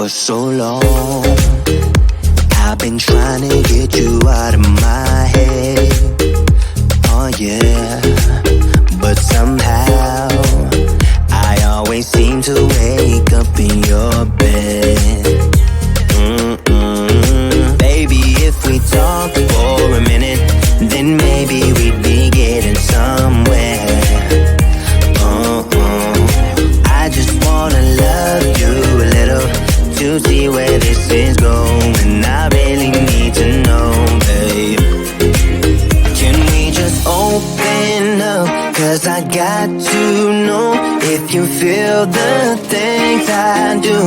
For so long, I've been trying to get you out of my head. Oh yeah, but somehow I always seem to wake up in your bed. Baby, if we talk for a minute, then maybe we'd be getting somewhere. I just wanna love you a little to see where this is going. I really need to know, babe. Can we just open up? 'Cause I got to know if you feel the things I do.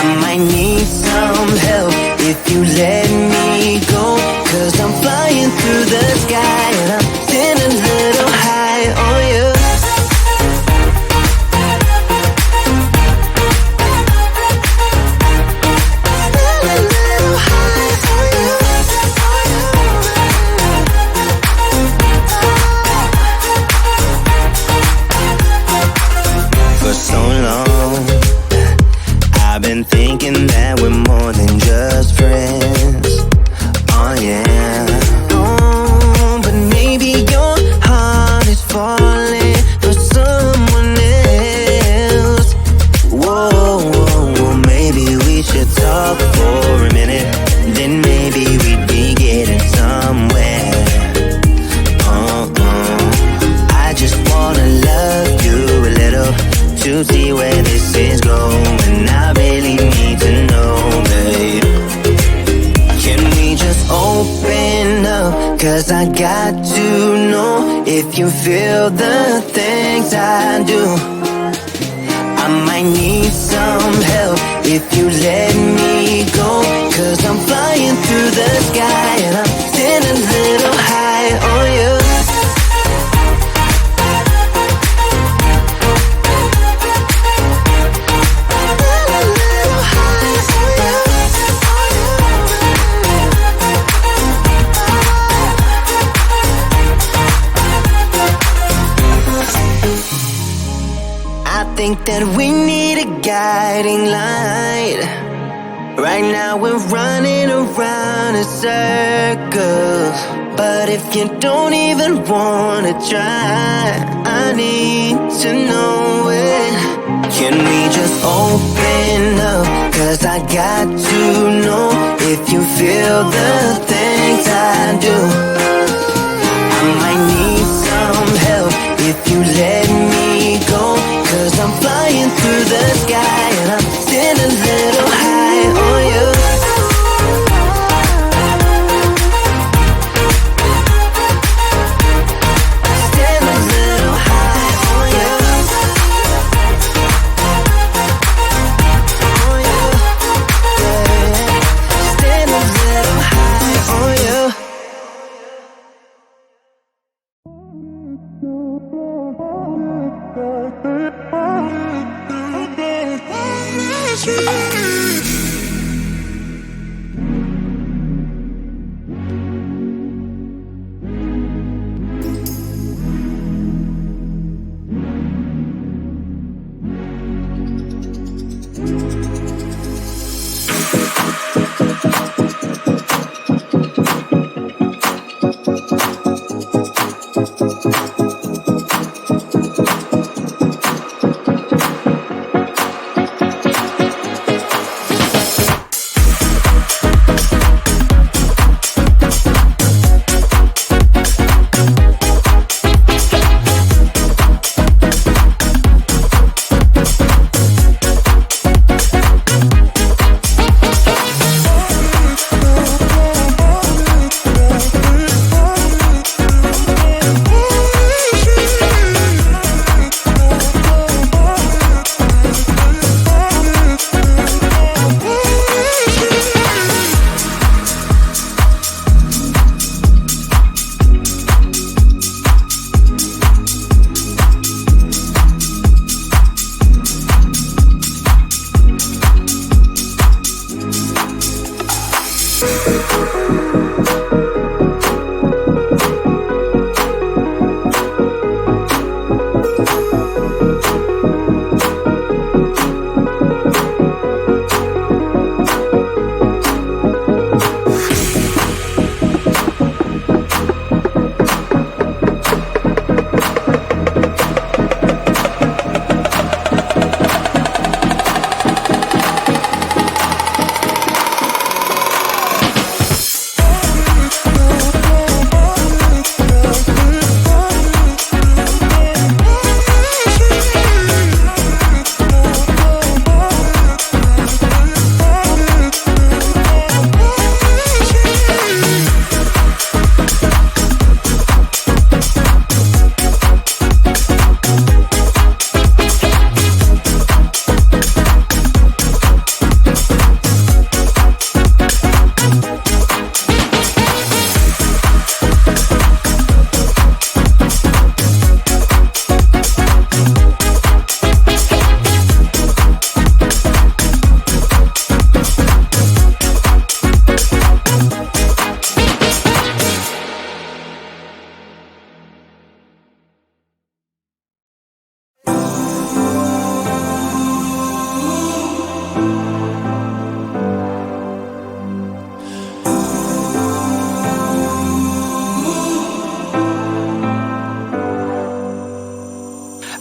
I might need some help if you let me go. 'Cause I'm flying through the sky and I'm sitting a little high on you. Thinking that we're more than just friends. Oh yeah. Oh, but maybe your heart is falling for someone else. Whoa, whoa, whoa, maybe we should talk for a minute. Then maybe we'd be getting somewhere. I just wanna love you a little to see where this is going. I really need to know, babe. Can we just open up? 'Cause I got to know if you feel the things I do. I might need some help if you let me go. 'Cause I'm flying through the sky and I'm sitting a little high on you. I think that we need a guiding light. Right now we're running around in circles. But if you don't even wanna try, I need to know it. Can we just open up? 'Cause I got to know if you feel the things I do. I might need some help if you let me go. 'Cause I'm flying through the sky and I'm sitting a little high on you. Sitting a little high on you. On you. Yeah. Sitting a little high on you.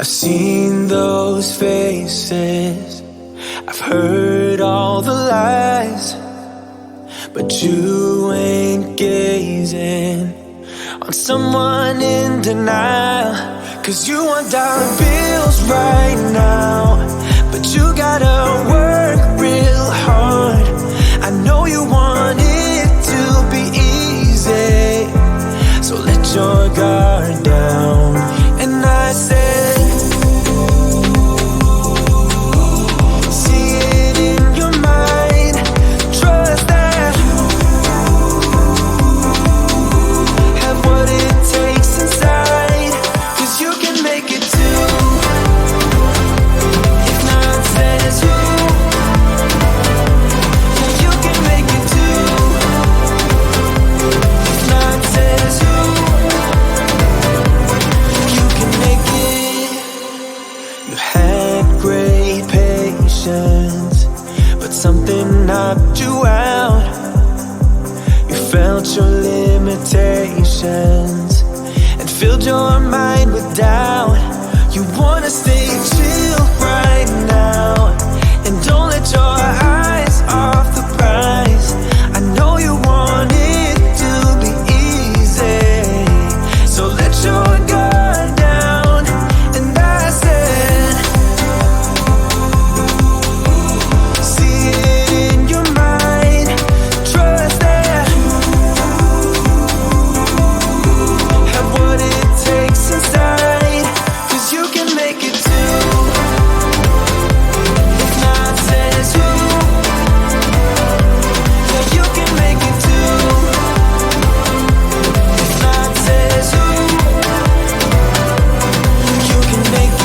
I've seen those faces, I've heard all the lies, but you ain't gazing on someone in denial. 'Cause you want dollar bills right now, but you gotta work real hard. I know you want it to be easy, so let your guard down. And I said, see it in your mind, trust that you have what it takes inside, 'cause you can make it too. If not says who, yeah, you can make it too. If not says who, you can make it. You had great patience, but something knocked you out. You felt your limitations and filled your mind with doubt. You wanna stay chill right now, and don't let your eyes off the prize. I know you want it to be easy, so let your guard down. And I said, see it in your mind, trust that you have what it takes inside, 'cause you can make it too. If not says who, yeah, you can make it too. If not says who, you can make it.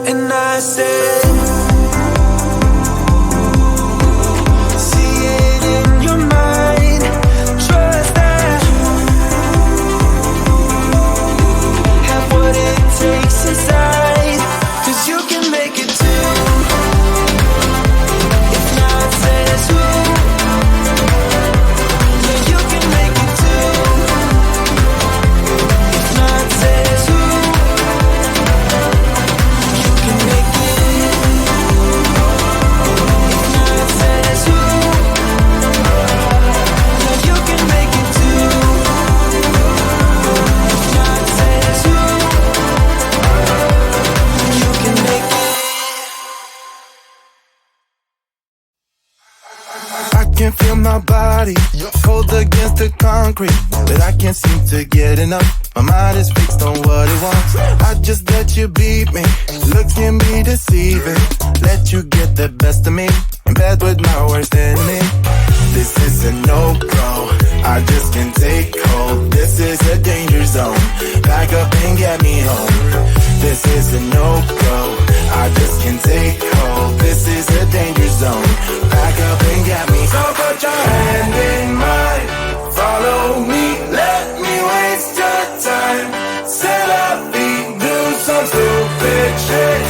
And I said, see it in your mind, trust that you have what it takes inside, 'cause you can make it too. If not says who, yeah, you can make it too. If not says who, you can make it. If not says who, yeah, you can make it too. If not says who, you can make it. I can feel my body cold against the concrete, but I can't seem to get enough. My mind is fixed on what it wants. I just let you beat me. Looks can be deceiving. Let you get the best of me in bed with my worst enemy. This is a no-go. I just can't take hold. This is a danger zone. Back up and get me home. This is a no-go. I just can't take hold. This is a danger zone. Back up and get me. So put your hand in mine. Follow me. Let me waste your time. Set up feet. Do some stupid shit.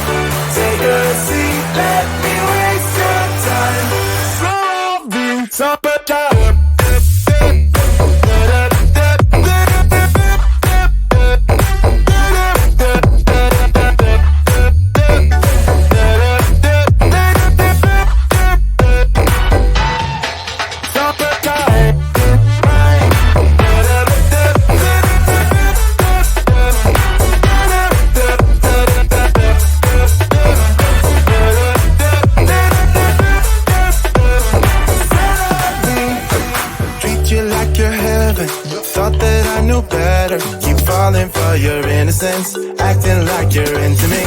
Take a seat. Let me waste your time. So put your acting like you're into me.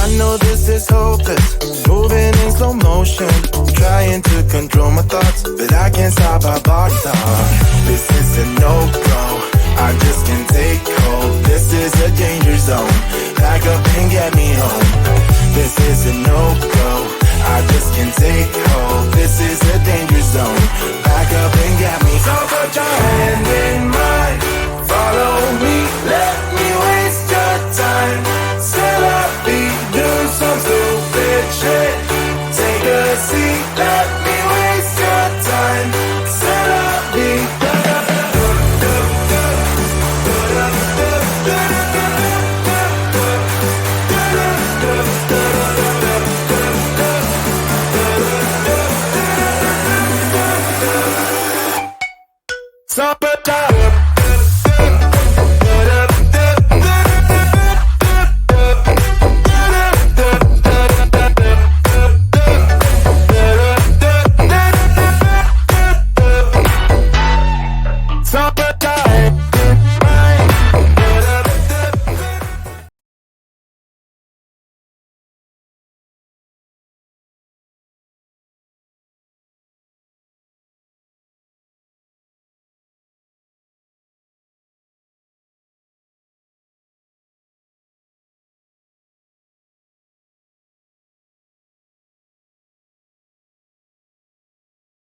I know this is hopeless, moving in slow motion, trying to control my thoughts, but I can't stop our body talk. This is a no-go, I just can't take hold. This is a danger zone, back up and get me home. This is a no-go, I just can't take hold. This is a danger zone, back up and get me. So put your hand in mine, follow me, let me waste your time. Set up, be do some stupid Summer